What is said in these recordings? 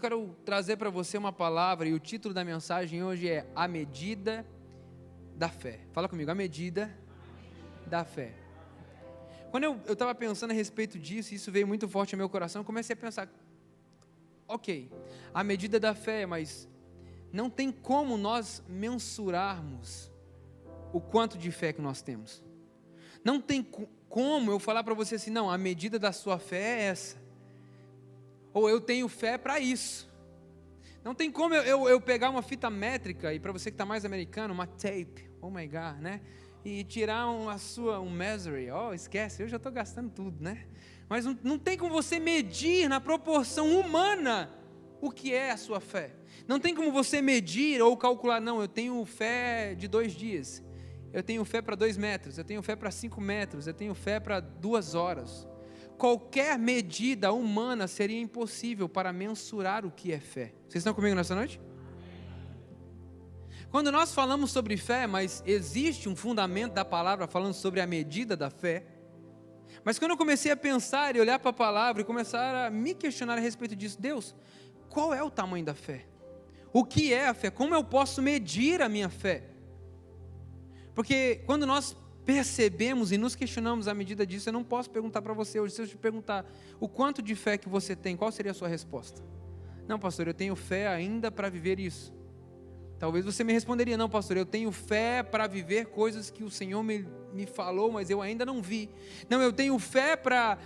quero trazer para você uma palavra, e o título da mensagem hoje é A Medida da Fé. Fala comigo, a medida da fé. Quando eu estava pensando a respeito disso, e isso veio muito forte ao meu coração, eu comecei a pensar, ok, a medida da fé, mas não tem como nós mensurarmos o quanto de fé que nós temos. Não tem como eu falar para você assim, não, a medida da sua fé é essa. Ou eu tenho fé para isso. Não tem como eu pegar uma fita métrica, e para você que está mais americano, uma tape, oh my God, né? E tirar um measure, esquece, eu já estou gastando tudo, né? Mas não tem como você medir na proporção humana o que é a sua fé. Não tem como você medir ou calcular, não, eu tenho fé de 2 dias, eu tenho fé para 2 metros, eu tenho fé para 5 metros, eu tenho fé para 2 horas. Qualquer medida humana seria impossível para mensurar o que é fé. Vocês estão comigo nessa noite? Quando nós falamos sobre fé, mas existe um fundamento da palavra falando sobre a medida da fé. Mas quando eu comecei a pensar e olhar para a palavra e começar a me questionar a respeito disso, Deus, qual é o tamanho da fé? O que é a fé? Como eu posso medir a minha fé? Porque quando nós percebemos e nos questionamos à medida disso, eu não posso perguntar para você hoje, se eu te perguntar o quanto de fé que você tem, qual seria a sua resposta? Não, pastor, eu tenho fé ainda para viver isso. Talvez você me responderia, não, pastor, eu tenho fé para viver coisas que o Senhor me falou, mas eu ainda não vi. Não, eu tenho fé para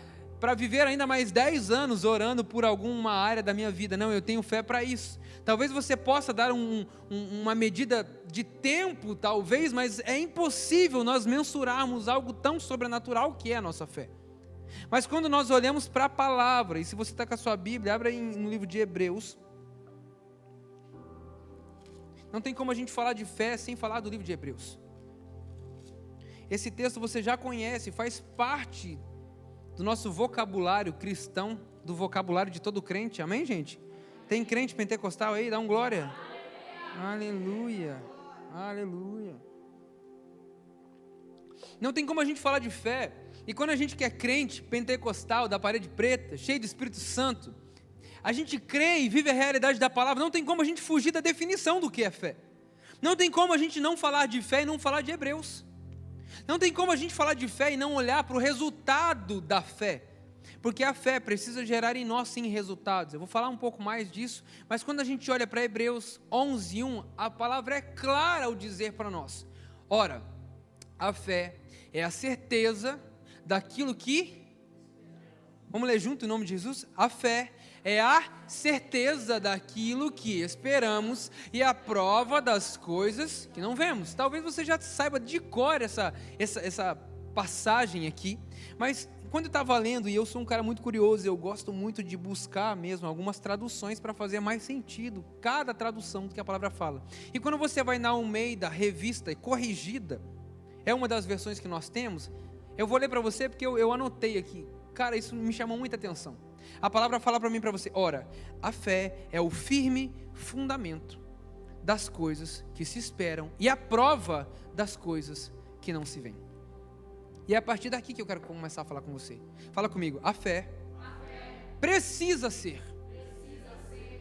viver ainda mais 10 anos orando por alguma área da minha vida. Não, eu tenho fé para isso. Talvez você possa dar uma medida de tempo, talvez, mas é impossível nós mensurarmos algo tão sobrenatural que é a nossa fé. Mas quando nós olhamos para a palavra, e se você está com a sua Bíblia, abra aí no livro de Hebreus. Não tem como a gente falar de fé sem falar do livro de Hebreus. Esse texto você já conhece, faz parte do nosso vocabulário cristão, do vocabulário de todo crente, amém, gente? Tem crente pentecostal aí? Dá um glória. Aleluia, aleluia. Não tem como a gente falar de fé, e quando a gente que é crente pentecostal, da parede preta, cheio do Espírito Santo, a gente crê e vive a realidade da palavra, não tem como a gente fugir da definição do que é fé. Não tem como a gente não falar de fé e não falar de Hebreus. Não tem como a gente falar de fé e não olhar para o resultado da fé. Porque a fé precisa gerar em nós sim resultados. Eu vou falar um pouco mais disso, mas quando a gente olha para Hebreus 11:1, a palavra é clara ao dizer para nós. Ora, a fé é a certeza daquilo que... Vamos ler junto em nome de Jesus? A fé é a certeza daquilo que esperamos e a prova das coisas que não vemos. Talvez você já saiba de cor essa passagem aqui, mas quando eu estava lendo, e eu sou um cara muito curioso, eu gosto muito de buscar mesmo algumas traduções para fazer mais sentido, cada tradução que a palavra fala. E quando você vai na Almeida, revista corrigida, é uma das versões que nós temos, eu vou ler para você porque eu anotei aqui. Cara, isso me chamou muita atenção. A palavra fala para mim e para você, ora, a fé é o firme fundamento das coisas que se esperam e a prova das coisas que não se veem. E é a partir daqui que eu quero começar a falar com você. Fala comigo, a fé precisa ser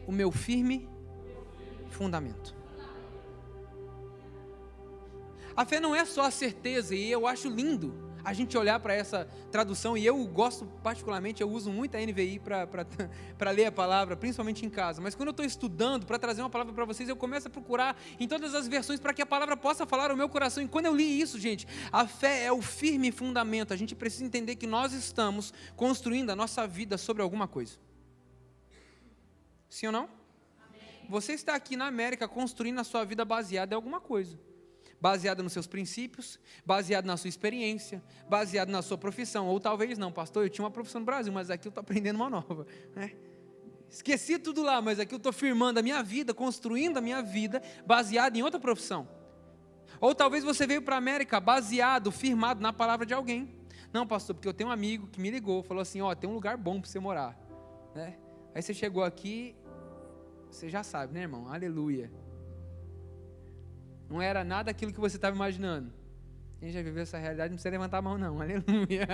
o meu firme fundamento. A fé não é só a certeza, e eu acho lindo a gente olhar para essa tradução, e eu gosto particularmente, eu uso muito a NVI para ler a palavra, principalmente em casa, mas quando eu estou estudando para trazer uma palavra para vocês, eu começo a procurar em todas as versões para que a palavra possa falar ao meu coração. E quando eu li isso, gente, a fé é o firme fundamento. A gente precisa entender que nós estamos construindo a nossa vida sobre alguma coisa. Sim ou não? Amém. Você está aqui na América construindo a sua vida baseada em alguma coisa. Baseado nos seus princípios, baseado na sua experiência, baseado na sua profissão, ou talvez não, pastor, eu tinha uma profissão no Brasil, mas aqui eu estou aprendendo uma nova, né? Esqueci tudo lá, mas aqui eu estou firmando a minha vida, construindo a minha vida, baseado em outra profissão. Ou talvez você veio para a América baseado, firmado na palavra de alguém. Não, pastor, porque eu tenho um amigo que me ligou, falou assim, tem um lugar bom para você morar, né? Aí você chegou aqui, você já sabe, né, irmão? Aleluia. Não era nada aquilo que você estava imaginando. Quem já viveu essa realidade não precisa levantar a mão não, aleluia.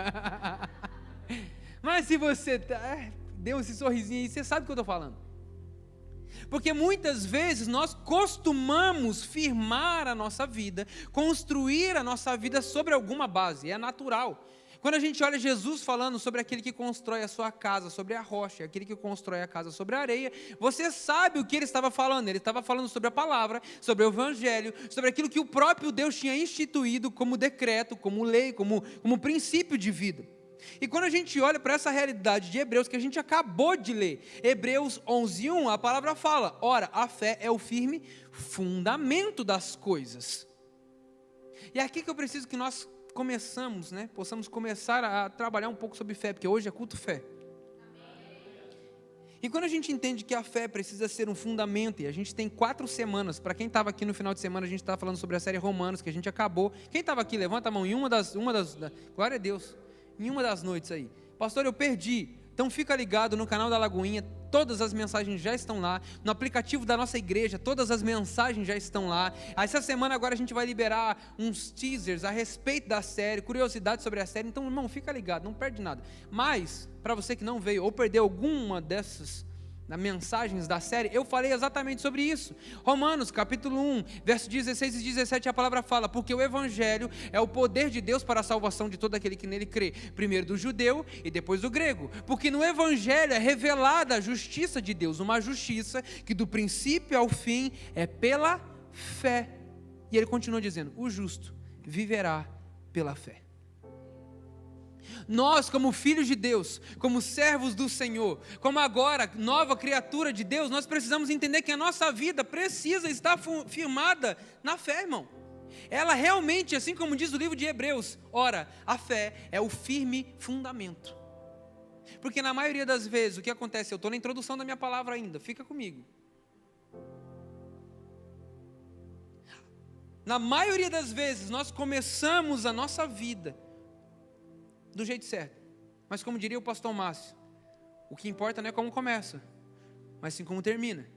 Mas se você deu esse sorrisinho aí, você sabe o que eu estou falando. Porque muitas vezes nós costumamos firmar a nossa vida, construir a nossa vida sobre alguma base, é natural. Quando a gente olha Jesus falando sobre aquele que constrói a sua casa sobre a rocha, aquele que constrói a casa sobre a areia, você sabe o que ele estava falando. Ele estava falando sobre a palavra, sobre o evangelho, sobre aquilo que o próprio Deus tinha instituído como decreto, como lei, como princípio de vida. E quando a gente olha para essa realidade de Hebreus, que a gente acabou de ler, Hebreus 11:1, a palavra fala: ora, a fé é o firme fundamento das coisas. E é aqui que eu preciso que nós possamos começar a trabalhar um pouco sobre fé, porque hoje é culto fé. E quando a gente entende que a fé precisa ser um fundamento, e a gente tem 4 semanas, para quem estava aqui no final de semana, a gente estava falando sobre a série Romanos, que a gente acabou. Quem estava aqui, levanta a mão, em uma das glória a Deus, em uma das noites aí. Pastor, eu perdi. Então fica ligado no canal da Lagoinha, todas as mensagens já estão lá, no aplicativo da nossa igreja, todas as mensagens já estão lá. Essa semana agora a gente vai liberar uns teasers a respeito da série, curiosidades sobre a série, então irmão, fica ligado, não perde nada. Mas, para você que não veio ou perdeu alguma dessas mensagens da série, eu falei exatamente sobre isso. Romanos capítulo 1, verso 16 e 17, a palavra fala: porque o evangelho é o poder de Deus para a salvação de todo aquele que nele crê, primeiro do judeu e depois do grego, porque no evangelho é revelada a justiça de Deus, uma justiça que do princípio ao fim é pela fé. E ele continua dizendo: o justo viverá pela fé. Nós, como filhos de Deus, como servos do Senhor, como agora nova criatura de Deus, nós precisamos entender que a nossa vida precisa estar firmada na fé, irmão. Ela realmente, assim como diz o livro de Hebreus, ora, a fé é o firme fundamento. Porque na maioria das vezes o que acontece, eu estou na introdução da minha palavra ainda, fica comigo. Na maioria das vezes nós começamos a nossa vida do jeito certo, mas como diria o pastor Márcio, o que importa não é como começa, mas sim como termina.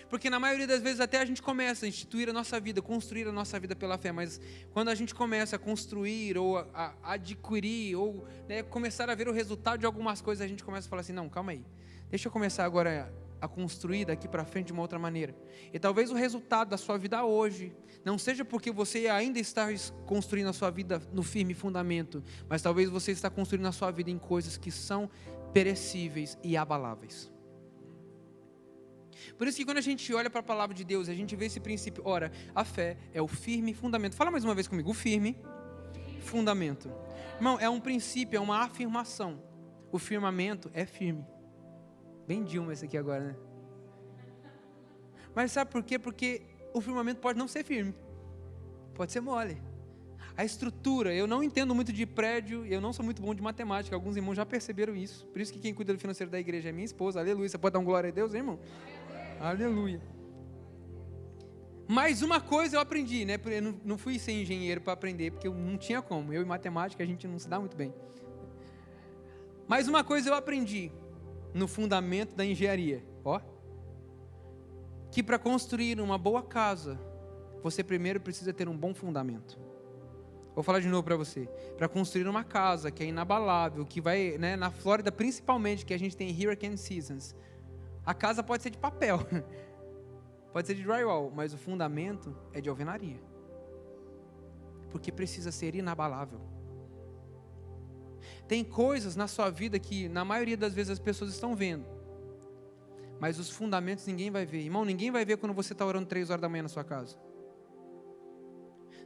Porque na maioria das vezes até a gente começa a instituir a nossa vida, construir a nossa vida pela fé, mas quando a gente começa a construir ou a adquirir ou começar a ver o resultado de algumas coisas, a gente começa a falar assim: não, calma aí, deixa eu começar agora a construir daqui para frente de uma outra maneira. E talvez o resultado da sua vida hoje não seja porque você ainda está construindo a sua vida no firme fundamento, mas talvez você está construindo a sua vida em coisas que são perecíveis e abaláveis. Por isso que quando a gente olha para a palavra de Deus, a gente vê esse princípio. Ora, a fé é o firme fundamento. Fala mais uma vez comigo: o firme fundamento. Irmão, é um princípio, é uma afirmação. O firmamento é firme. Bem Dilma esse aqui agora, né? Mas sabe por quê? Porque o firmamento pode não ser firme, pode ser mole. A estrutura, eu não entendo muito de prédio, eu não sou muito bom de matemática, alguns irmãos já perceberam isso. Por isso que quem cuida do financeiro da igreja é minha esposa. Aleluia. Você pode dar um glória a Deus, hein, irmão? Aleluia. Mas uma coisa eu aprendi, né? Eu não fui ser engenheiro para aprender, porque eu não tinha como. Eu e matemática a gente não se dá muito bem. Mas uma coisa eu aprendi no fundamento da engenharia, que para construir uma boa casa, você primeiro precisa ter um bom fundamento. Vou falar de novo para você. Para construir uma casa que é inabalável, que vai, na Flórida principalmente, que a gente tem hurricane seasons, a casa pode ser de papel, pode ser de drywall, mas o fundamento é de alvenaria, porque precisa ser inabalável. Tem coisas na sua vida que na maioria das vezes as pessoas estão vendo, mas os fundamentos ninguém vai ver. Irmão, ninguém vai ver quando você está orando 3 horas da manhã na sua casa.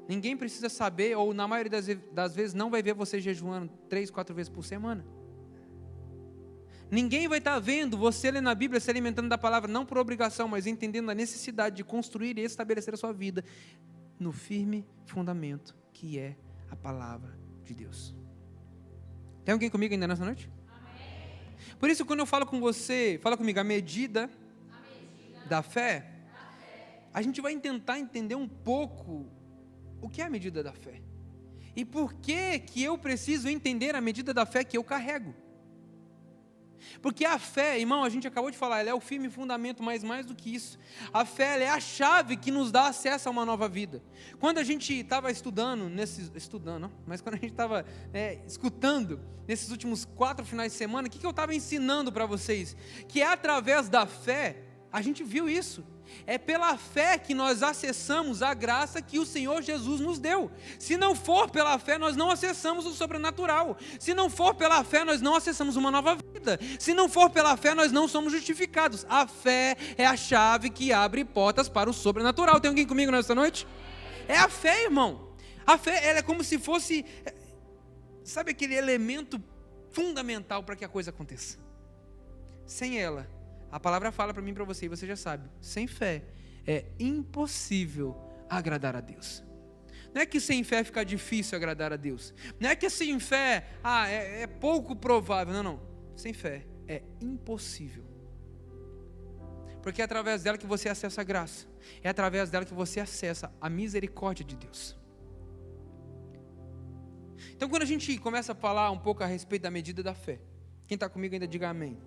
Ninguém precisa saber, ou na maioria das vezes não vai ver você jejuando 3, 4 vezes por semana. Ninguém vai estar vendo você lendo a Bíblia, se alimentando da palavra, não por obrigação, mas entendendo a necessidade de construir e estabelecer a sua vida no firme fundamento que é a palavra de Deus. Tem alguém comigo ainda nessa noite? Amém. Por isso, quando eu falo com você, fala comigo, a medida da fé, a gente vai tentar entender um pouco o que é a medida da fé. E por que eu preciso entender a medida da fé que eu carrego. Porque a fé, irmão, a gente acabou de falar, ela é o firme fundamento, mas mais do que isso, a fé ela é a chave que nos dá acesso a uma nova vida. Quando a gente estava escutando nesses últimos 4 finais de semana, o que eu estava ensinando para vocês? Que é através da fé, A gente viu isso. É pela fé que nós acessamos a graça que o Senhor Jesus nos deu. Se não for pela fé, nós não acessamos o sobrenatural. Se não for pela fé, nós não acessamos uma nova vida. Se não for pela fé, nós não somos justificados. A fé é a chave que abre portas para o sobrenatural. Tem alguém comigo nessa noite? É a fé, irmão. A fé, ela é como se fosse, sabe, aquele elemento fundamental para que a coisa aconteça. Sem ela, a palavra fala para mim e para você, e você já sabe, sem fé é impossível agradar a Deus. Não é que sem fé fica difícil agradar a Deus. Não é que sem fé, é pouco provável. Não. Sem fé é impossível. Porque é através dela que você acessa a graça. É através dela que você acessa a misericórdia de Deus. Então, quando a gente começa a falar um pouco a respeito da medida da fé, quem está comigo ainda diga amém.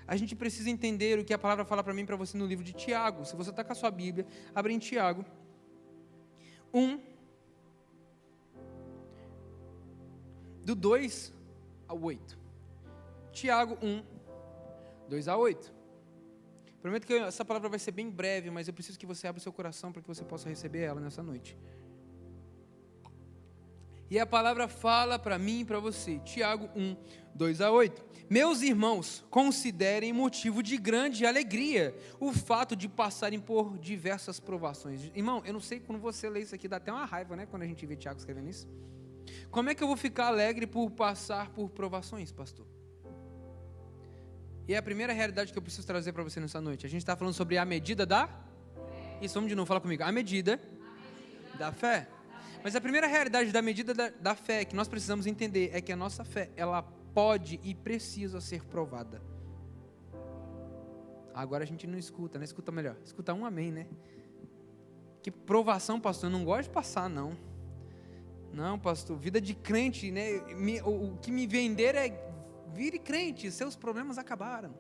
A gente precisa entender o que a palavra fala para mim e para você no livro de Tiago. Se você está com a sua Bíblia, abre em Tiago 1, do 2 ao 8. Tiago 1, 2 a 8. Prometo que essa palavra vai ser bem breve, mas eu preciso que você abra o seu coração para que você possa receber ela nessa noite. E a palavra fala para mim e para você, Tiago 1, 2 a 8. Meus irmãos, considerem motivo de grande alegria o fato de passarem por diversas provações. Irmão, eu não sei, quando você lê isso aqui, dá até uma raiva, né? Quando a gente vê Tiago escrevendo isso. Como é que eu vou ficar alegre por passar por provações, pastor? E é a primeira realidade que eu preciso trazer para você nessa noite. A gente está falando sobre a medida da... Isso, vamos de novo, fala comigo. A medida da fé. Mas a primeira realidade da medida da fé que nós precisamos entender é que a nossa fé, ela pode e precisa ser provada. Agora a gente não escuta, né? Escuta melhor. Escuta um amém, né? Que provação, pastor, eu não gosto de passar, não. Não, pastor, vida de crente, né? O que me vender é vire crente, seus problemas acabaram.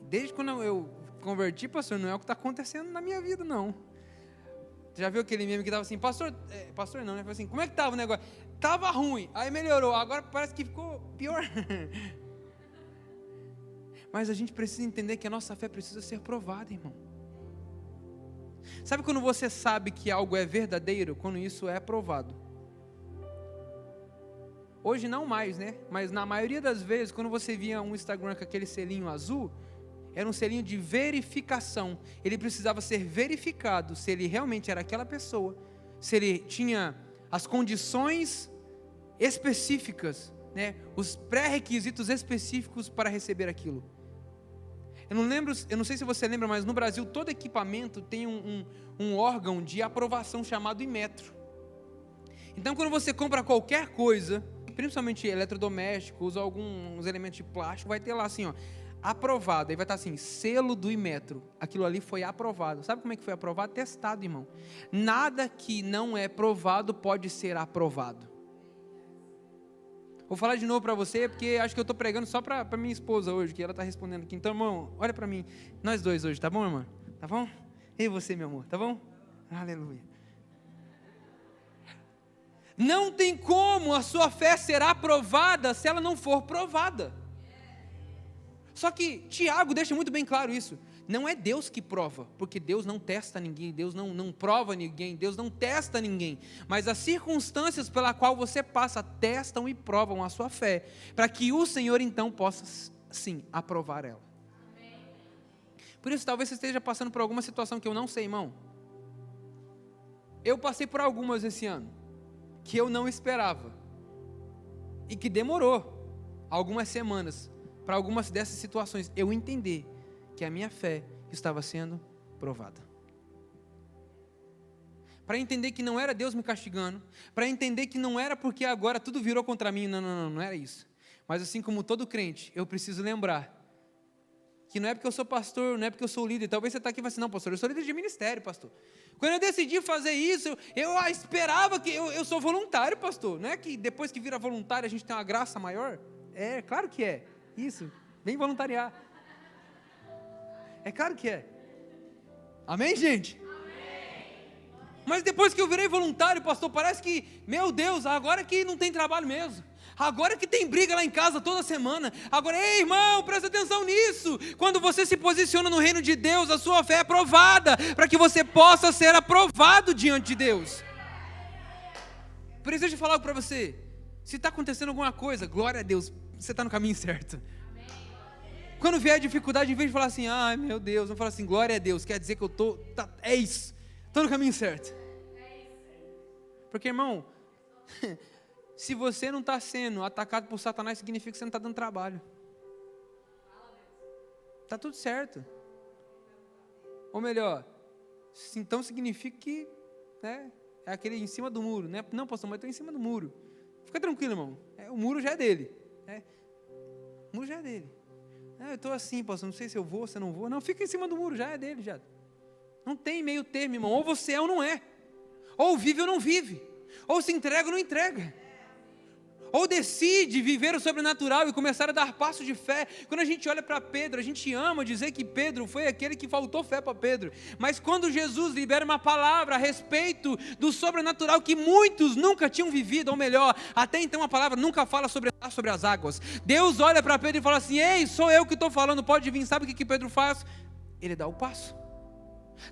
Desde quando eu converti, pastor, não é o que está acontecendo na minha vida, não. Já viu aquele meme que estava assim, pastor não, né? Falei assim, como é que estava o negócio? Estava ruim, aí melhorou, agora parece que ficou pior. Mas a gente precisa entender que a nossa fé precisa ser provada, irmão. Sabe quando você sabe que algo é verdadeiro? Quando isso é provado. Hoje não mais, né? Mas na maioria das vezes, quando você via um Instagram com aquele selinho azul, era um selinho de verificação. Ele precisava ser verificado se ele realmente era aquela pessoa, se ele tinha as condições específicas, né? Os pré-requisitos específicos para receber aquilo. Eu não sei se você lembra, mas no Brasil todo equipamento tem um órgão de aprovação chamado Inmetro. Então quando você compra qualquer coisa, principalmente eletrodomésticos ou alguns elementos de plástico, vai ter lá assim, ó, aprovado, aí vai estar assim, selo do Inmetro, aquilo ali foi aprovado. Sabe como é que foi aprovado? Testado, irmão. Nada que não é provado pode ser aprovado. Vou falar de novo para você, porque acho que eu estou pregando só para minha esposa hoje, que ela está respondendo aqui. Então, irmão, olha para mim, nós dois hoje, tá bom, irmã? Tá bom? E você, meu amor, tá bom? Aleluia. Não tem como a sua fé ser aprovada se ela não for provada. Só que Tiago deixa muito bem claro isso. Não é Deus que prova, porque Deus não testa ninguém, Deus não prova ninguém, Deus não testa ninguém. Mas as circunstâncias pela qual você passa testam e provam a sua fé, para que o Senhor então possa, sim, aprovar ela. Por isso, talvez você esteja passando por alguma situação que eu não sei, irmão. Eu passei por algumas esse ano, que eu não esperava, e que demorou algumas semanas, para algumas dessas situações, eu entender que a minha fé estava sendo provada. Para entender que não era Deus me castigando, para entender que não era porque agora tudo virou contra mim, não era isso. Mas assim como todo crente, eu preciso lembrar que não é porque eu sou pastor, não é porque eu sou líder. Talvez você está aqui e fale assim, não, pastor, eu sou líder de ministério, pastor. Quando eu decidi fazer isso, eu esperava que eu sou voluntário, pastor. Não é que depois que vira voluntário a gente tem uma graça maior? É, claro que é. Isso, vem voluntariar. É claro que é. Amém, gente? Amém. Mas depois que eu virei voluntário, pastor, parece que, meu Deus, agora que não tem trabalho mesmo. Agora que tem briga lá em casa toda semana. Agora, ei irmão, presta atenção nisso. Quando você se posiciona no reino de Deus, a sua fé é aprovada, para que você possa ser aprovado diante de Deus. Por isso deixa eu falar algo para você. Se está acontecendo alguma coisa, glória a Deus, você está no caminho certo. Quando vier a dificuldade, em vez de falar assim, ai meu Deus, não fala assim, glória a Deus, quer dizer que eu estou, é isso, estou no caminho certo. Porque irmão, se você não está sendo atacado por Satanás, significa que você não está dando trabalho. Está tudo certo. Ou melhor, então significa que, né, é aquele em cima do muro, né? Não, pastor, mas eu estou em cima do muro. Fica tranquilo, irmão. O muro já é dele. O muro já é dele. Eu estou assim, pastor, não sei se eu vou, se eu não vou. Não, fica em cima do muro, já é dele, já. Não tem meio termo, irmão. Ou você é ou não é. Ou vive ou não vive. Ou se entrega ou não entrega. Ou decide viver o sobrenatural e começar a dar passos de fé. Quando a gente olha para Pedro, a gente ama dizer que Pedro foi aquele que faltou fé para Pedro. Mas quando Jesus libera uma palavra a respeito do sobrenatural que muitos nunca tinham vivido, ou melhor, até então a palavra nunca fala sobre as águas. Deus olha para Pedro e fala assim, ei, sou eu que estou falando, pode vir. Sabe o que Pedro faz? Ele dá o passo.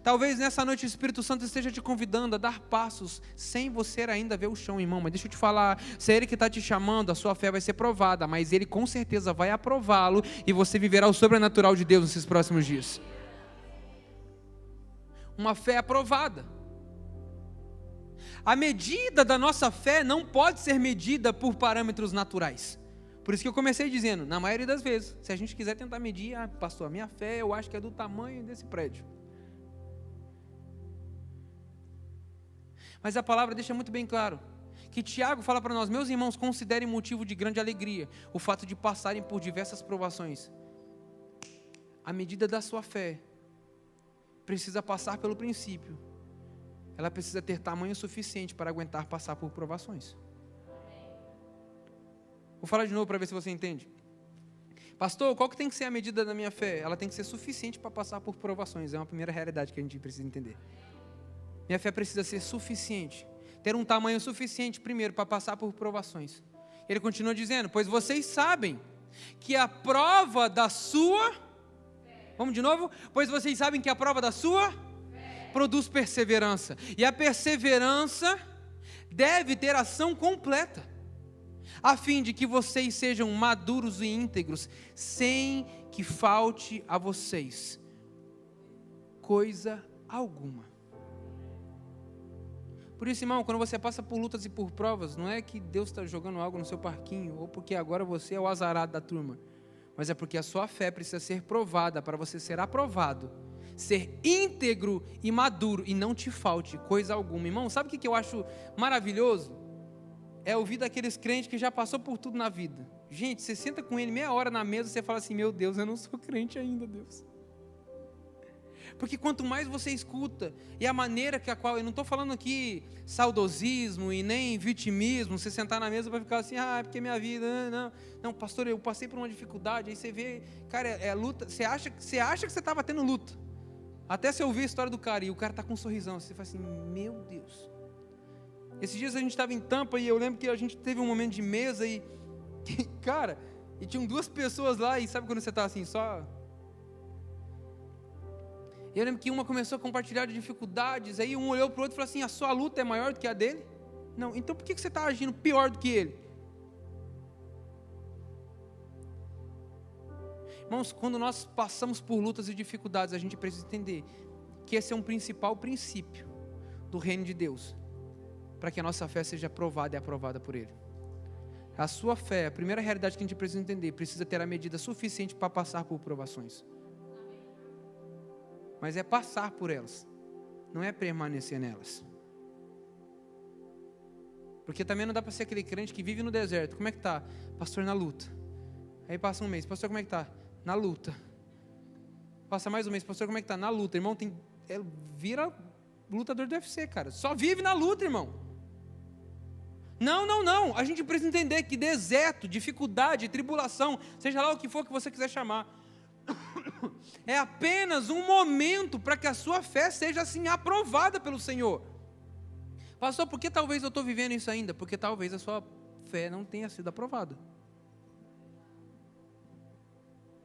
Talvez nessa noite o Espírito Santo esteja te convidando a dar passos sem você ainda ver o chão, irmão. Mas deixa eu te falar, se é Ele que está te chamando, a sua fé vai ser provada, mas Ele com certeza vai aprová-lo e você viverá o sobrenatural de Deus nesses próximos dias. Uma fé aprovada. A medida da nossa fé não pode ser medida por parâmetros naturais. Por isso que eu comecei dizendo, na maioria das vezes, se a gente quiser tentar medir, pastor, a minha fé eu acho que é do tamanho desse prédio. Mas a palavra deixa muito bem claro, que Tiago fala para nós, meus irmãos, considerem motivo de grande alegria, o fato de passarem por diversas provações. A medida da sua fé precisa passar pelo princípio, ela precisa ter tamanho suficiente para aguentar passar por provações. Vou falar de novo para ver se você entende. Pastor, qual que tem que ser a medida da minha fé? Ela tem que ser suficiente para passar por provações, é uma primeira realidade que a gente precisa entender. Minha fé precisa ser suficiente, ter um tamanho suficiente primeiro para passar por provações. Ele continua dizendo, pois vocês sabem que a prova da sua, vamos de novo? Pois vocês sabem que a prova da sua produz perseverança. E a perseverança deve ter ação completa, a fim de que vocês sejam maduros e íntegros, sem que falte a vocês coisa alguma. Por isso, irmão, quando você passa por lutas e por provas, não é que Deus está jogando algo no seu parquinho, ou porque agora você é o azarado da turma, mas é porque a sua fé precisa ser provada, para você ser aprovado, ser íntegro e maduro, e não te falte coisa alguma. Irmão, sabe o que eu acho maravilhoso? É ouvir daqueles crentes que já passou por tudo na vida. Gente, você senta com ele meia hora na mesa, você fala assim, meu Deus, eu não sou crente ainda, Deus. Porque quanto mais você escuta, e a maneira que a qual, eu não estou falando aqui saudosismo e nem vitimismo, você sentar na mesa para ficar assim, porque minha vida, não, pastor, eu passei por uma dificuldade, aí você vê, cara, é luta, você acha que você estava tendo luta, até você ouvir a história do cara, e o cara está com um sorrisão, você fala assim, meu Deus. Esses dias a gente estava em Tampa, e eu lembro que a gente teve um momento de mesa, e cara, e tinham duas pessoas lá, e sabe quando você está assim, só... Eu lembro que uma começou a compartilhar de dificuldades, aí um olhou para o outro e falou assim, a sua luta é maior do que a dele? Não, então por que você está agindo pior do que ele? Irmãos, quando nós passamos por lutas e dificuldades, a gente precisa entender que esse é um principal princípio do reino de Deus, para que a nossa fé seja provada e aprovada por Ele. A sua fé, a primeira realidade que a gente precisa entender, precisa ter a medida suficiente para passar por provações. Mas é passar por elas, não é permanecer nelas. Porque também não dá para ser aquele crente que vive no deserto. Como é que está? Pastor, na luta. Aí passa um mês, pastor, como é que está? Na luta. Passa mais um mês, pastor, como é que está? Na luta. Irmão, vira lutador do UFC, cara. Só vive na luta, irmão. Não. A gente precisa entender que deserto, dificuldade, tribulação, seja lá o que for que você quiser chamar, é apenas um momento para que a sua fé seja assim aprovada pelo Senhor. Pastor, por que talvez eu estou vivendo isso ainda? Porque talvez a sua fé não tenha sido aprovada.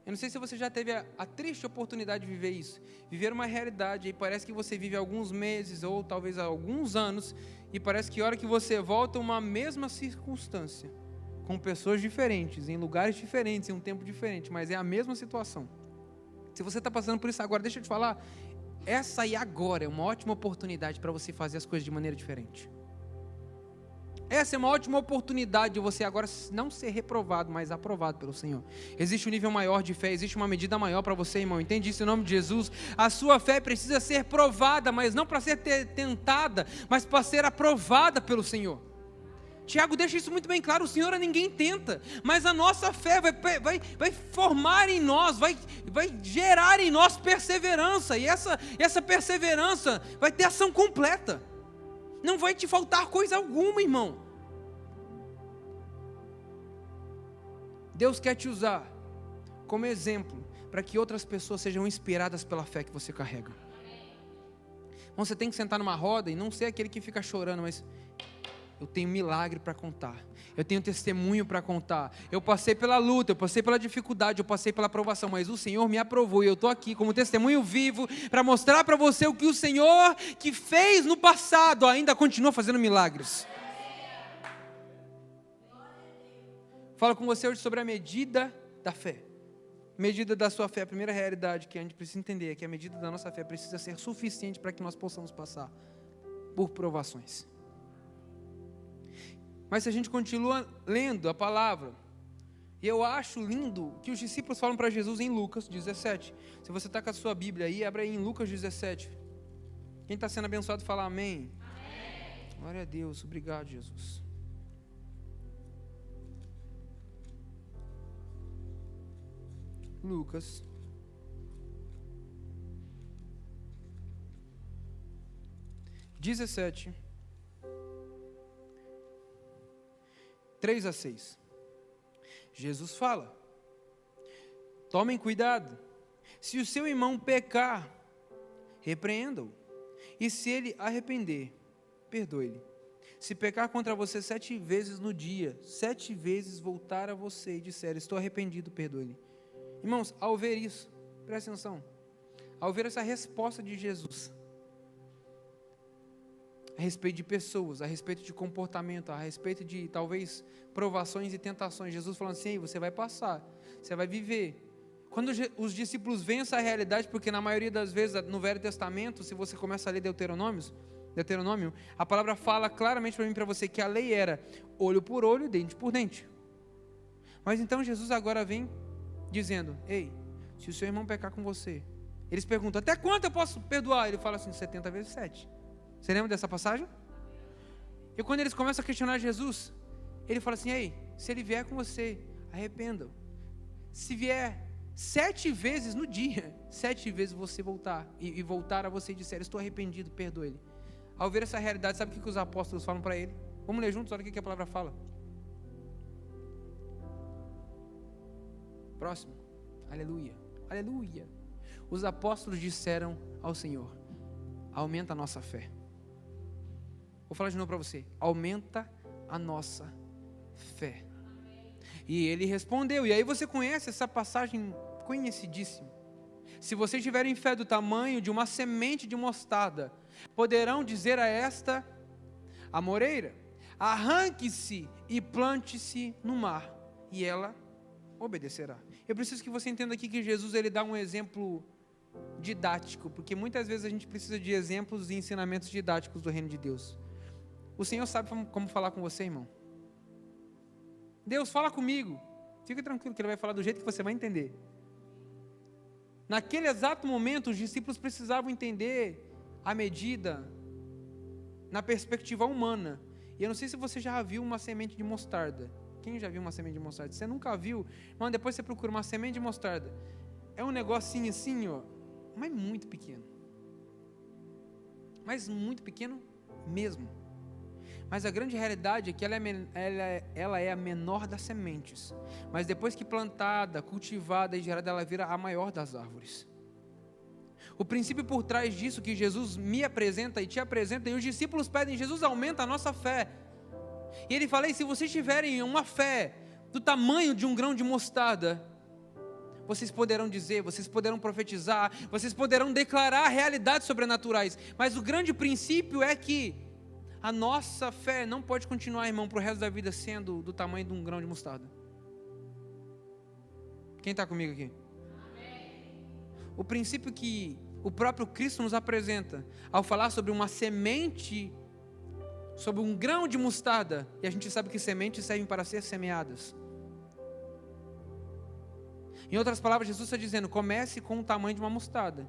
Eu não sei se você já teve a triste oportunidade de viver isso. Viver uma realidade e parece que você vive alguns meses ou talvez alguns anos e parece que a hora que você volta uma mesma circunstância, com pessoas diferentes, em lugares diferentes, em um tempo diferente, mas é a mesma situação. Se você está passando por isso agora, deixa eu te falar, essa e agora é uma ótima oportunidade para você fazer as coisas de maneira diferente. Essa é uma ótima oportunidade de você agora não ser reprovado, mas aprovado pelo Senhor. Existe um nível maior de fé, existe uma medida maior para você, irmão. Entende isso em nome de Jesus? A sua fé precisa ser provada, mas não para ser tentada, mas para ser aprovada pelo Senhor. Tiago deixa isso muito bem claro, o Senhor a ninguém tenta, mas a nossa fé vai formar em nós, vai gerar em nós perseverança, e essa perseverança vai ter ação completa. Não vai te faltar coisa alguma, irmão. Deus quer te usar como exemplo para que outras pessoas sejam inspiradas pela fé que você carrega. Então, você tem que sentar numa roda e não ser aquele que fica chorando, mas eu tenho milagre para contar, eu tenho testemunho para contar, eu passei pela luta, eu passei pela dificuldade, eu passei pela provação, mas o Senhor me aprovou e eu estou aqui como testemunho vivo para mostrar para você o que o Senhor que fez no passado ainda continua fazendo milagres. Falo com você hoje sobre a medida da fé. Medida da sua fé, a primeira realidade que a gente precisa entender é que a medida da nossa fé precisa ser suficiente para que nós possamos passar por provações. Mas se a gente continua lendo a palavra, e eu acho lindo que os discípulos falam para Jesus em Lucas 17. Se você está com a sua Bíblia aí, abre aí em Lucas 17. Quem está sendo abençoado, fala amém. Amém. Glória a Deus, obrigado, Jesus. Lucas 17. 3-6. Jesus fala: tomem cuidado, se o seu irmão pecar, repreenda-o, e se ele arrepender, perdoe-lhe. Se pecar contra você 7 vezes no dia, 7 vezes voltar a você e disser: estou arrependido, perdoe-lhe. Irmãos, ao ver isso, presta atenção, ao ver essa resposta de Jesus, a respeito de pessoas, a respeito de comportamento, a respeito de talvez provações e tentações, Jesus falando assim: você vai passar, você vai viver. Quando os discípulos veem essa realidade, porque na maioria das vezes no Velho Testamento, se você começa a ler Deuteronômio, a palavra fala claramente para mim e para você que a lei era olho por olho, dente por dente. Mas então Jesus agora vem dizendo: ei, se o seu irmão pecar com você, eles perguntam: até quanto eu posso perdoar? Ele fala assim: 70 vezes 7. Você lembra dessa passagem? E quando eles começam a questionar Jesus, ele fala assim: ei, se ele vier com você, arrependa-o. Se vier 7 vezes no dia, 7 vezes você voltar e voltar a você e disser: estou arrependido, perdoe ele. Ao ver essa realidade, sabe o que os apóstolos falam para ele? Vamos ler juntos, olha o que a palavra fala. Próximo. Aleluia, aleluia. Os apóstolos disseram ao Senhor: aumenta a nossa fé. Vou falar de novo para você: aumenta a nossa fé. E ele respondeu, e aí você conhece essa passagem conhecidíssima: se vocês tiverem fé do tamanho de uma semente de mostarda, poderão dizer a esta amoreira: arranque-se e plante-se no mar, e ela obedecerá. Eu preciso que você entenda aqui que Jesus ele dá um exemplo didático, porque muitas vezes a gente precisa de exemplos e ensinamentos didáticos do reino de Deus. O Senhor sabe como falar com você, irmão. Deus, fala comigo. Fica tranquilo que Ele vai falar do jeito que você vai entender. Naquele exato momento, os discípulos precisavam entender a medida na perspectiva humana. E eu não sei se você já viu uma semente de mostarda. Quem já viu uma semente de mostarda? Se você nunca viu, irmão, depois você procura uma semente de mostarda. É um negocinho assim, ó, mas muito pequeno. Mas muito pequeno mesmo. Mas a grande realidade é que ela é a menor das sementes. Mas depois que plantada, cultivada e gerada, ela vira a maior das árvores. O princípio por trás disso que Jesus me apresenta e te apresenta, e os discípulos pedem: Jesus, aumenta a nossa fé. E ele fala, e se vocês tiverem uma fé do tamanho de um grão de mostarda, vocês poderão dizer, vocês poderão profetizar, vocês poderão declarar realidades sobrenaturais. Mas o grande princípio é que a nossa fé não pode continuar, irmão, para o resto da vida sendo do tamanho de um grão de mostarda. Quem está comigo aqui? Amém. O princípio que o próprio Cristo nos apresenta ao falar sobre uma semente, sobre um grão de mostarda, e a gente sabe que sementes servem para ser semeadas. Em outras palavras, Jesus está dizendo, comece com o tamanho de uma mostarda.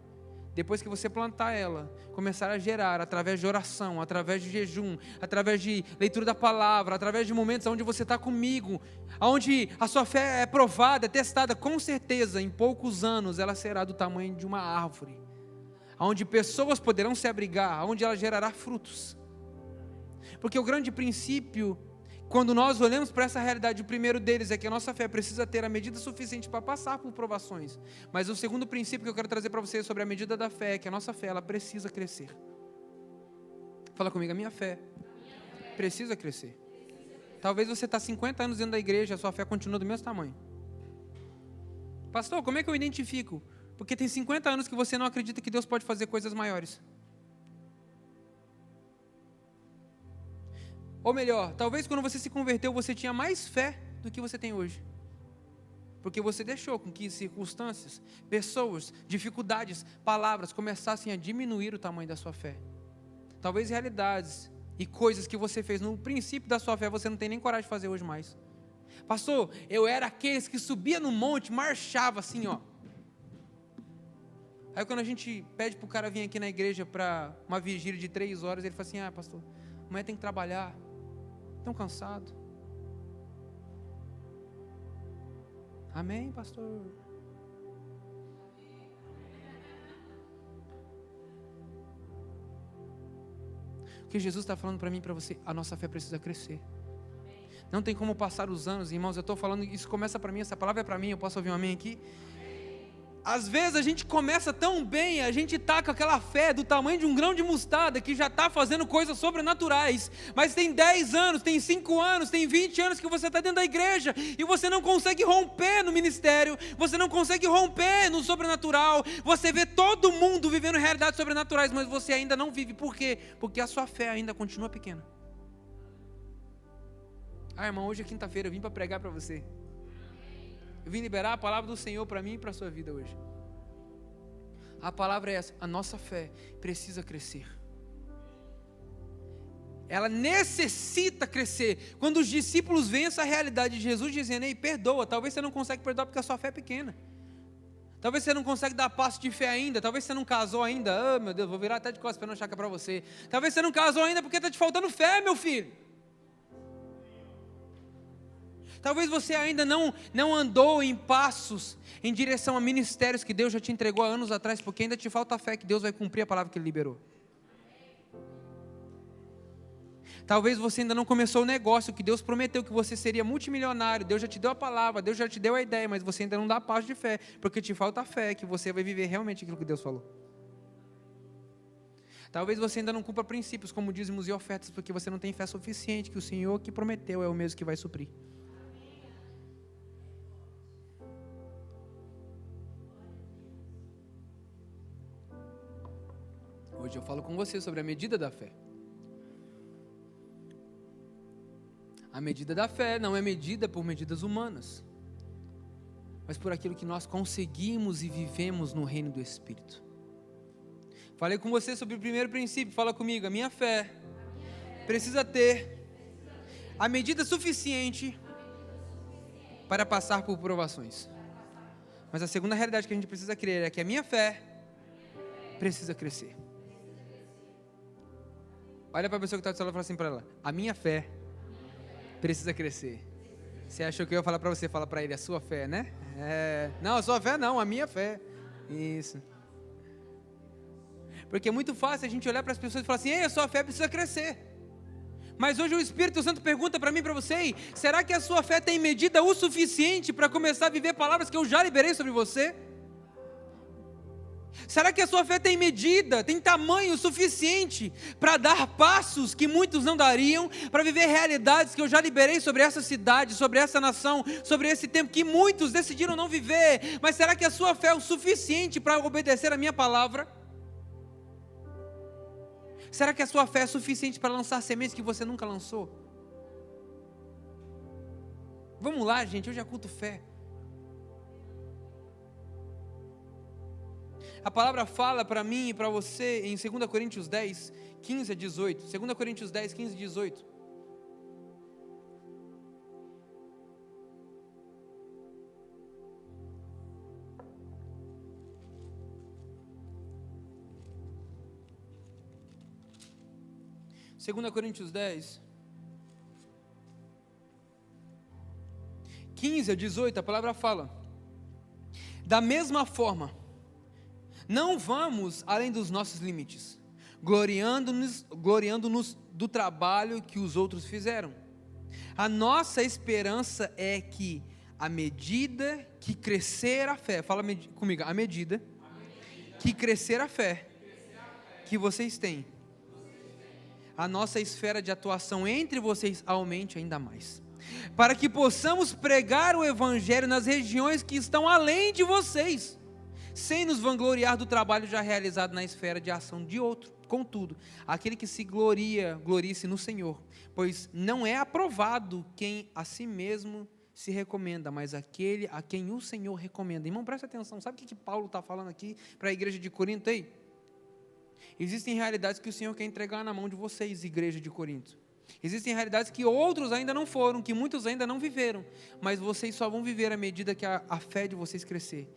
Depois que você plantar ela, começar a gerar através de oração, através de jejum, através de leitura da palavra, através de momentos onde você está comigo, onde a sua fé é provada, é testada, com certeza, em poucos anos ela será do tamanho de uma árvore, onde pessoas poderão se abrigar, onde ela gerará frutos. Porque o grande princípio, quando nós olhamos para essa realidade, o primeiro deles é que a nossa fé precisa ter a medida suficiente para passar por provações. Mas o segundo princípio que eu quero trazer para vocês sobre a medida da fé é que a nossa fé, ela precisa crescer. Fala comigo, a minha fé precisa crescer. Talvez você está 50 anos dentro da igreja, a sua fé continua do mesmo tamanho. Pastor, como é que eu identifico? Porque tem 50 anos que você não acredita que Deus pode fazer coisas maiores. Ou melhor, talvez quando você se converteu, você tinha mais fé do que você tem hoje. Porque você deixou com que circunstâncias, pessoas, dificuldades, palavras começassem a diminuir o tamanho da sua fé. Talvez realidades e coisas que você fez no princípio da sua fé, você não tem nem coragem de fazer hoje mais. Pastor, eu era aqueles que subia no monte, marchava assim, ó. Aí quando a gente pede para o cara vir aqui na igreja para uma vigília de 3 horas, ele fala assim, pastor, amanhã tem que trabalhar. Tão cansado. Amém, pastor? O que Jesus está falando para mim e para você, a nossa fé precisa crescer. Não tem como passar os anos, irmãos, eu estou falando, isso começa para mim, essa palavra é para mim, eu posso ouvir um amém aqui? Às vezes a gente começa tão bem, a gente está com aquela fé do tamanho de um grão de mostarda, que já está fazendo coisas sobrenaturais, mas tem 10 anos, tem 5 anos, tem 20 anos que você está dentro da igreja, e você não consegue romper no ministério, você não consegue romper no sobrenatural, você vê todo mundo vivendo realidades sobrenaturais, mas você ainda não vive, por quê? Porque a sua fé ainda continua pequena. Irmão, hoje é quinta-feira, eu vim para pregar para você. Eu vim liberar a palavra do Senhor para mim e para a sua vida hoje. A palavra é essa, a nossa fé precisa crescer. Ela necessita crescer. Quando os discípulos veem essa realidade de Jesus dizendo, ei, perdoa, talvez você não consegue perdoar porque a sua fé é pequena. Talvez você não consegue dar passo de fé ainda, talvez você não casou ainda, meu Deus, vou virar até de costas para não achar que é para você. Talvez você não casou ainda porque está te faltando fé, meu filho. Talvez você ainda não andou em passos em direção a ministérios que Deus já te entregou há anos atrás, porque ainda te falta fé que Deus vai cumprir a palavra que Ele liberou. Talvez você ainda não começou o negócio que Deus prometeu que você seria multimilionário, Deus já te deu a palavra, Deus já te deu a ideia, mas você ainda não dá passo de fé, porque te falta fé que você vai viver realmente aquilo que Deus falou. Talvez você ainda não cumpra princípios como dízimos e ofertas, porque você não tem fé suficiente que o Senhor que prometeu é o mesmo que vai suprir. Hoje eu falo com você sobre a medida da fé. A medida da fé não é medida por medidas humanas, mas por aquilo que nós conseguimos e vivemos no reino do Espírito. Falei com você sobre o primeiro princípio, fala comigo, a minha fé precisa ter a medida suficiente para passar por provações. Mas a segunda realidade que a gente precisa crer é que a minha fé precisa crescer. Olha para a pessoa que está do seu lado e fala assim para ela, a minha fé precisa crescer. Você achou que eu ia falar para você, fala para ele, a sua fé, né? Não, a sua fé não, a minha fé. Isso. Porque é muito fácil a gente olhar para as pessoas e falar assim, ei, a sua fé precisa crescer. Mas hoje o Espírito Santo pergunta para mim e para você, será que a sua fé tem medida o suficiente para começar a viver palavras que eu já liberei sobre você? Será que a sua fé tem medida, tem tamanho suficiente para dar passos que muitos não dariam, para viver realidades que eu já liberei sobre essa cidade, sobre essa nação, sobre esse tempo que muitos decidiram não viver? Mas será que a sua fé é o suficiente para obedecer a minha palavra? Será que a sua fé é suficiente para lançar sementes que você nunca lançou? Vamos lá, gente, hoje é culto fé. A palavra fala para mim e para você em 2 Coríntios 10, 15 a 18. 2 Coríntios 10, 15 a 18. Segunda Coríntios 10, 15 a 18, a palavra fala: da mesma forma, não vamos além dos nossos limites, gloriando-nos do trabalho que os outros fizeram. A nossa esperança é que, à medida que crescer a fé, fala comigo, à medida que crescer a fé que vocês têm, a nossa esfera de atuação entre vocês aumente ainda mais, para que possamos pregar o Evangelho nas regiões que estão além de vocês, sem nos vangloriar do trabalho já realizado na esfera de ação de outro. Contudo, aquele que se gloria, glorie-se no Senhor, pois não é aprovado quem a si mesmo se recomenda, mas aquele a quem o Senhor recomenda. Irmão, presta atenção, sabe o que Paulo está falando aqui para a igreja de Corinto aí? Existem realidades que o Senhor quer entregar na mão de vocês, igreja de Corinto. Existem realidades que outros ainda não foram, que muitos ainda não viveram, mas vocês só vão viver à medida que a fé de vocês crescer.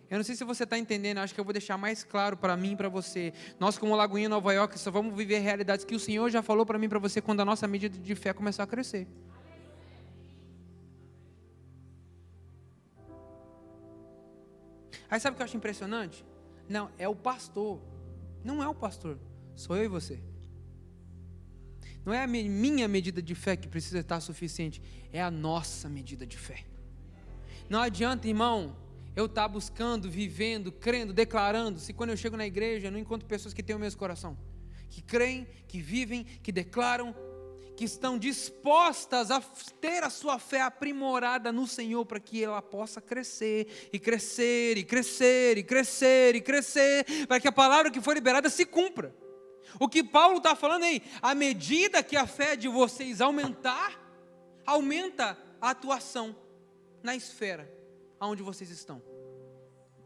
Eu não sei se você está entendendo, acho que eu vou deixar mais claro para mim e para você. Nós, como Lagoinha Nova York, só vamos viver realidades que o Senhor já falou para mim e para você quando a nossa medida de fé começar a crescer. Aí sabe o que eu acho impressionante? Não, é o pastor. Não é o pastor, sou eu e você. Não é a minha medida de fé que precisa estar suficiente, é a nossa medida de fé. Não adianta, irmão, eu estar buscando, vivendo, crendo, declarando, se quando eu chego na igreja eu não encontro pessoas que têm o mesmo coração, que creem, que vivem, que declaram, que estão dispostas a ter a sua fé aprimorada no Senhor, para que ela possa crescer, e crescer, e crescer, e crescer, e crescer, para que a palavra que foi liberada se cumpra. O que Paulo está falando aí, à medida que a fé de vocês aumentar, aumenta a atuação na esfera onde vocês estão.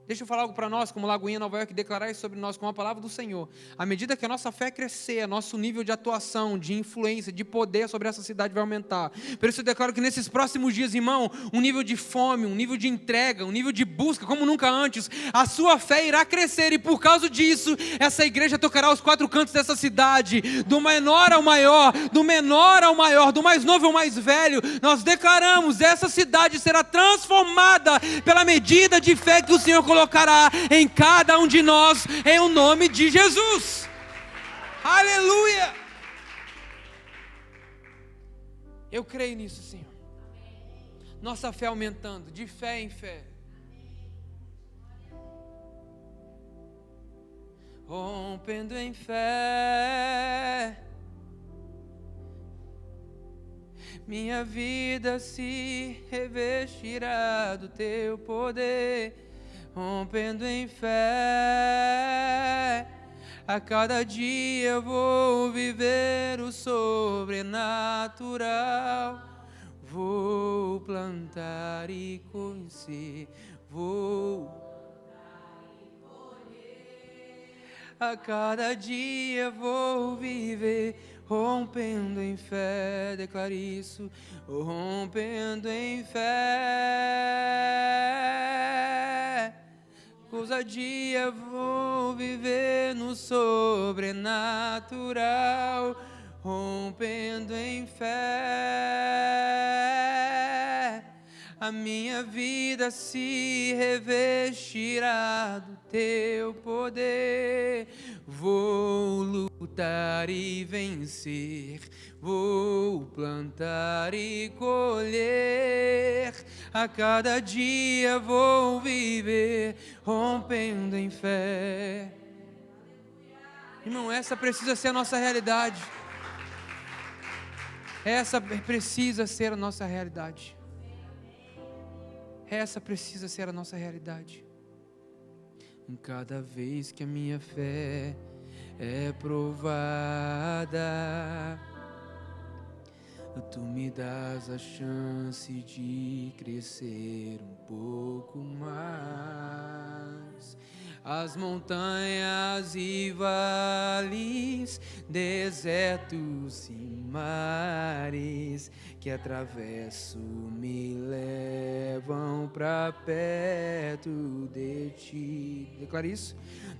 Deixa eu falar algo para nós, como Lagoinha Nova York, declarar isso sobre nós com a palavra do Senhor. À medida que a nossa fé crescer, nosso nível de atuação, de influência, de poder sobre essa cidade vai aumentar. Por isso eu declaro que nesses próximos dias, irmão, um nível de fome, um nível de entrega, um nível de busca, como nunca antes, a sua fé irá crescer, e por causa disso, essa igreja tocará aos quatro cantos dessa cidade, do menor ao maior, do menor ao maior, do mais novo ao mais velho. Nós declaramos, essa cidade será transformada pela medida de fé que o Senhor colocará em cada um de nós, em o nome de Jesus. Aleluia! Eu creio nisso, Senhor. Nossa fé aumentando, de fé em fé. Rompendo em fé, minha vida se revestirá do teu poder. Rompendo em fé, a cada dia eu vou viver o sobrenatural. Vou plantar e conhecer, vou plantar e colher. A cada dia vou viver rompendo em fé, declare isso, rompendo em fé. Ousadia vou viver no sobrenatural, rompendo em fé. A minha vida se revestirá do teu poder. Vou lutar e vencer, vou plantar e colher. A cada dia vou viver rompendo em fé. Irmão, essa precisa ser a nossa realidade. Essa precisa ser a nossa realidade. Essa precisa ser a nossa realidade. Cada vez que a minha fé é provada, tu me das a chance de crescer um pouco mais. As montanhas e vales, desertos e mares que atravesso me levam pra perto de ti. Declara isso.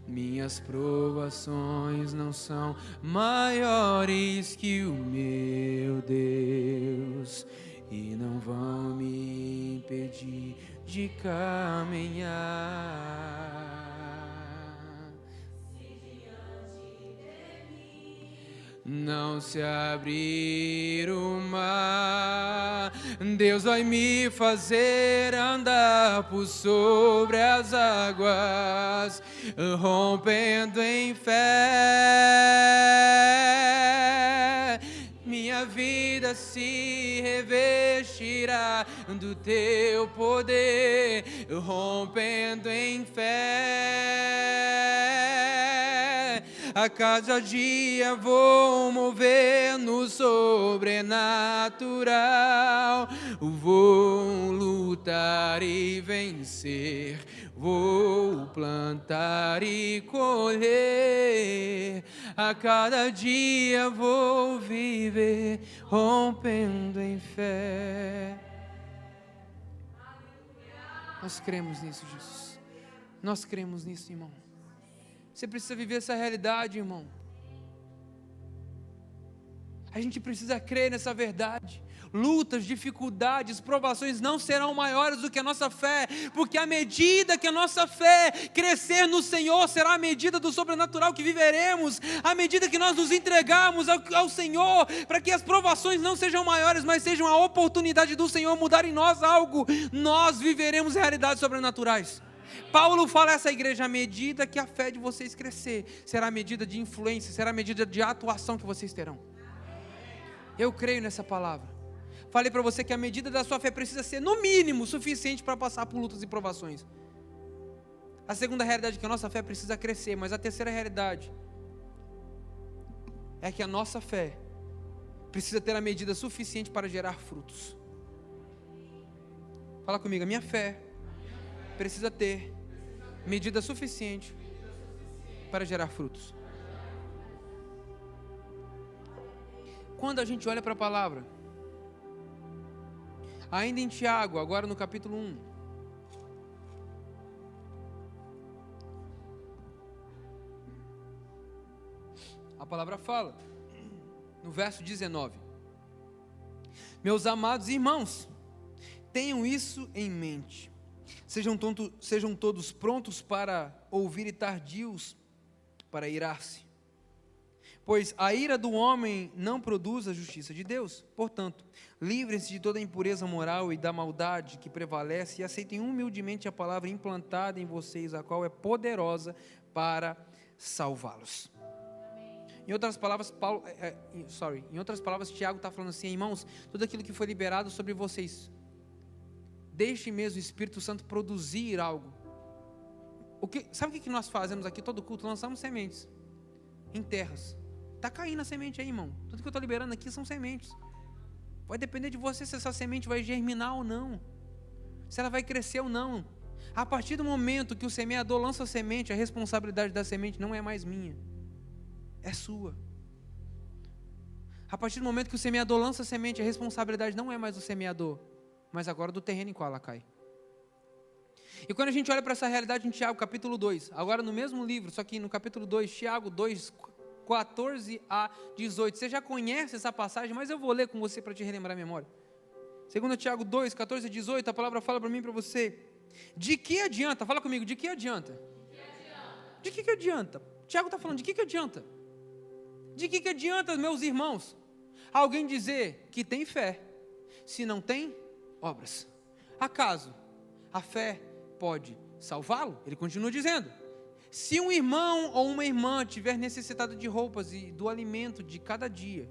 Minhas provações não são maiores que o meu Deus e não vão me impedir de caminhar. Não se abrir o mar, Deus vai me fazer andar por sobre as águas, rompendo em fé. Minha vida se revestirá do teu poder, rompendo em fé. A cada dia vou mover no sobrenatural. Vou lutar e vencer. Vou plantar e colher. A cada dia vou viver rompendo em fé. Nós cremos nisso, Jesus. Nós cremos nisso, irmão. Você precisa viver essa realidade, irmão. A gente precisa crer nessa verdade. Lutas, dificuldades, provações não serão maiores do que a nossa fé, porque à medida que a nossa fé crescer no Senhor, será a medida do sobrenatural que viveremos, à medida que nós nos entregarmos ao Senhor, para que as provações não sejam maiores, mas sejam a oportunidade do Senhor mudar em nós algo, nós viveremos realidades sobrenaturais. Paulo fala a essa igreja: à medida que a fé de vocês crescer, será a medida de influência, será a medida de atuação que vocês terão. Eu creio nessa palavra. Falei para você que a medida da sua fé precisa ser, no mínimo, suficiente para passar por lutas e provações. A segunda realidade é que a nossa fé precisa crescer, mas a terceira realidade é que a nossa fé precisa ter a medida suficiente para gerar frutos. Fala comigo, a minha fé precisa ter medida suficiente para gerar frutos. Quando a gente olha para a palavra, ainda em Tiago, agora no capítulo 1, a palavra fala, no verso 19: meus amados irmãos, tenham isso em mente. Sejam todos prontos para ouvir e tardios para irar-se. Pois a ira do homem não produz a justiça de Deus. Portanto, livrem-se de toda a impureza moral e da maldade que prevalece e aceitem humildemente a palavra implantada em vocês, a qual é poderosa para salvá-los. Em outras palavras, Tiago está falando assim: irmãos, tudo aquilo que foi liberado sobre vocês, deixe mesmo o Espírito Santo produzir algo. Sabe o que nós fazemos aqui todo culto? Lançamos sementes em terras. Está caindo a semente aí, irmão. Tudo que eu estou liberando aqui são sementes. Vai depender de você se essa semente vai germinar ou não, se ela vai crescer ou não. A partir do momento que o semeador lança a semente, a responsabilidade da semente não é mais minha, é sua. A partir do momento que o semeador lança a semente, a responsabilidade não é mais do semeador, mas agora do terreno em qual ela cai. E quando a gente olha para essa realidade em Tiago, capítulo 2, agora no mesmo livro, só que no capítulo 2, Tiago 2, 14 a 18, você já conhece essa passagem, mas eu vou ler com você para te relembrar a memória. 2 Tiago 2, 14 a 18, a palavra fala para mim e para você: de que adianta? Fala comigo, de que adianta? De que adianta? Tiago está falando, de que adianta? De que adianta, meus irmãos, alguém dizer que tem fé, se não tem obras? Acaso a fé pode salvá-lo? Ele continua dizendo: se um irmão ou uma irmã tiver necessitado de roupas e do alimento de cada dia,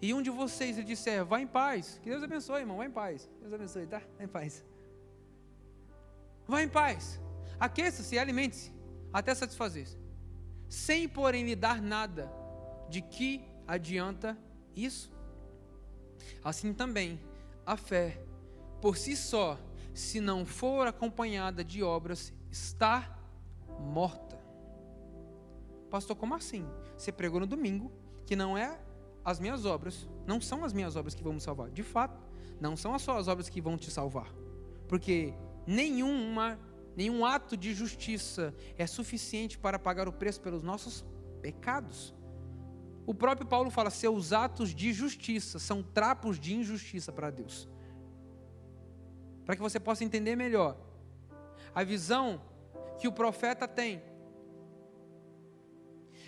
e um de vocês lhe disser, vá em paz, que Deus abençoe, irmão, vá em paz, Deus abençoe, tá? Vá em paz. Vá em paz, aqueça-se e alimente-se, até satisfazer-se, sem porém lhe dar nada, de que adianta isso? Assim também, a fé, por si só, se não for acompanhada de obras, está morta. Pastor, como assim? Você pregou no domingo que não é as minhas obras, não são as minhas obras que vão me salvar. De fato, não são as suas obras que vão te salvar, porque nenhum ato de justiça é suficiente para pagar o preço pelos nossos pecados. O próprio Paulo fala, seus atos de justiça são trapos de injustiça para Deus. Para que você possa entender melhor a visão que o profeta tem,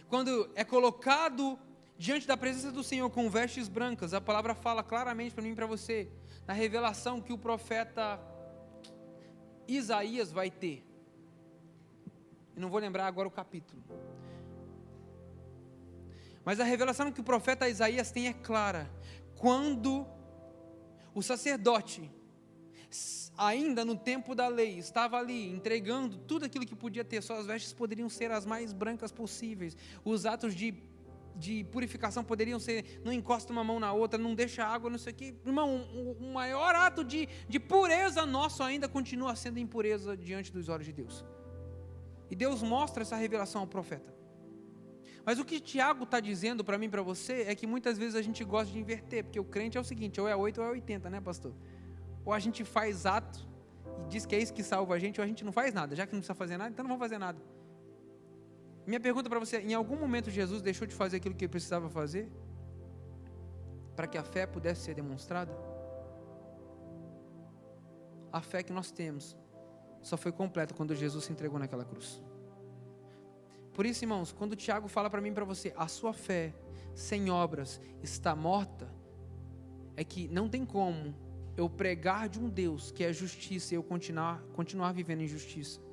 quando é colocado diante da presença do Senhor com vestes brancas, a palavra fala claramente para mim e para você, na revelação que o profeta Isaías vai ter. Eu não vou lembrar agora o capítulo, mas a revelação que o profeta Isaías tem é clara. Quando o sacerdote, ainda no tempo da lei, estava ali entregando tudo aquilo que podia ter, suas vestes poderiam ser as mais brancas possíveis, os atos de purificação poderiam ser, não encosta uma mão na outra, não deixa água, não sei o que. Irmão, o maior ato de pureza nosso ainda continua sendo impureza diante dos olhos de Deus. E Deus mostra essa revelação ao profeta. Mas o que Tiago está dizendo para mim e para você é que muitas vezes a gente gosta de inverter, porque o crente é o seguinte, ou é 8 ou é 80, né, pastor? Ou a gente faz ato e diz que é isso que salva a gente, ou a gente não faz nada. Já que não precisa fazer nada, então não vamos fazer nada. Minha pergunta para você, em algum momento Jesus deixou de fazer aquilo que ele precisava fazer para que a fé pudesse ser demonstrada? A fé que nós temos só foi completa quando Jesus se entregou naquela cruz. Por isso, irmãos, quando o Tiago fala para mim e para você, a sua fé sem obras está morta, é que não tem como eu pregar de um Deus que é justiça e eu continuar vivendo em justiça.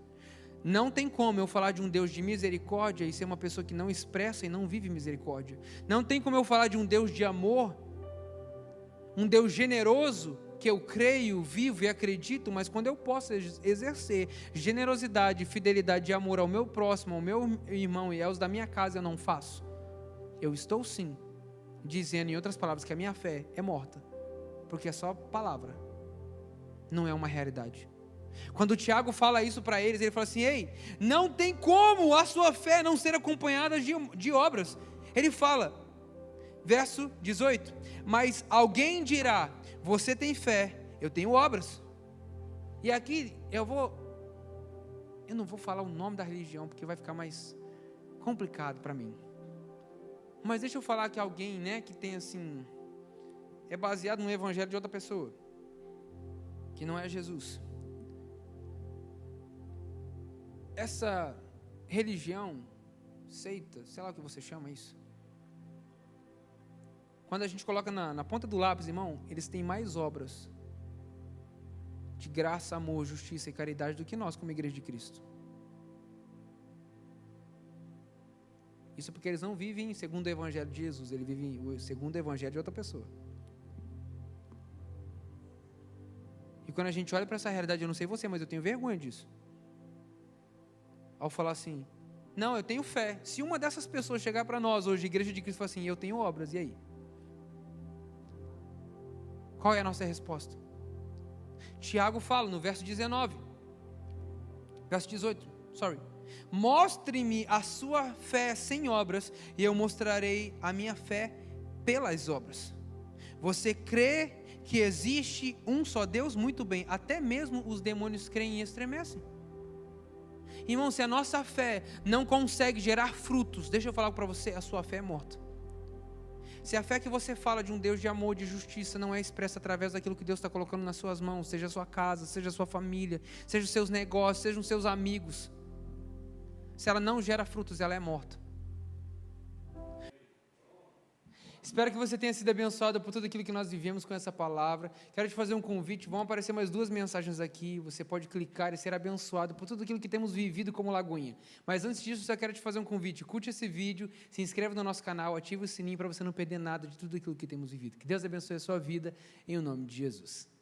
Não tem como eu falar de um Deus de misericórdia e ser uma pessoa que não expressa e não vive misericórdia. Não tem como eu falar de um Deus de amor, um Deus generoso, que eu creio, vivo e acredito, mas quando eu posso exercer generosidade, fidelidade e amor ao meu próximo, ao meu irmão e aos da minha casa, eu não faço. Eu estou sim dizendo, em outras palavras, que a minha fé é morta, porque é só palavra, não é uma realidade. Quando o Tiago fala isso para eles, ele fala assim, ei, não tem como a sua fé não ser acompanhada de obras. Ele fala, verso 18, mas alguém dirá, você tem fé, eu tenho obras. E aqui eu não vou falar o nome da religião, porque vai ficar mais complicado para mim. Mas deixa eu falar que alguém, né, que tem assim, é baseado no evangelho de outra pessoa, que não é Jesus. Essa religião, seita, sei lá o que você chama isso, quando a gente coloca na ponta do lápis, irmão, eles têm mais obras de graça, amor, justiça e caridade do que nós como igreja de Cristo. Isso porque eles não vivem segundo o evangelho de Jesus, eles vivem segundo o evangelho de outra pessoa. E quando a gente olha para essa realidade, eu não sei você, mas eu tenho vergonha disso. Ao falar assim, não, eu tenho fé. Se uma dessas pessoas chegar para nós hoje, igreja de Cristo, e falar assim, eu tenho obras, e aí? Qual é a nossa resposta? Tiago fala no verso 18, mostre-me a sua fé sem obras, e eu mostrarei a minha fé pelas obras. Você crê que existe um só Deus? Muito bem, até mesmo os demônios creem e estremecem. Irmão, se a nossa fé não consegue gerar frutos, deixa eu falar para você, a sua fé é morta. Se a fé que você fala de um Deus de amor, de justiça, não é expressa através daquilo que Deus está colocando nas suas mãos, seja a sua casa, seja a sua família, seja os seus negócios, sejam os seus amigos, se ela não gera frutos, ela é morta. Espero que você tenha sido abençoado por tudo aquilo que nós vivemos com essa palavra. Quero te fazer um convite, vão aparecer mais 2 mensagens aqui, você pode clicar e ser abençoado por tudo aquilo que temos vivido como Lagoinha. Mas antes disso, só quero te fazer um convite, curte esse vídeo, se inscreve no nosso canal, ativa o sininho para você não perder nada de tudo aquilo que temos vivido. Que Deus abençoe a sua vida, em nome de Jesus.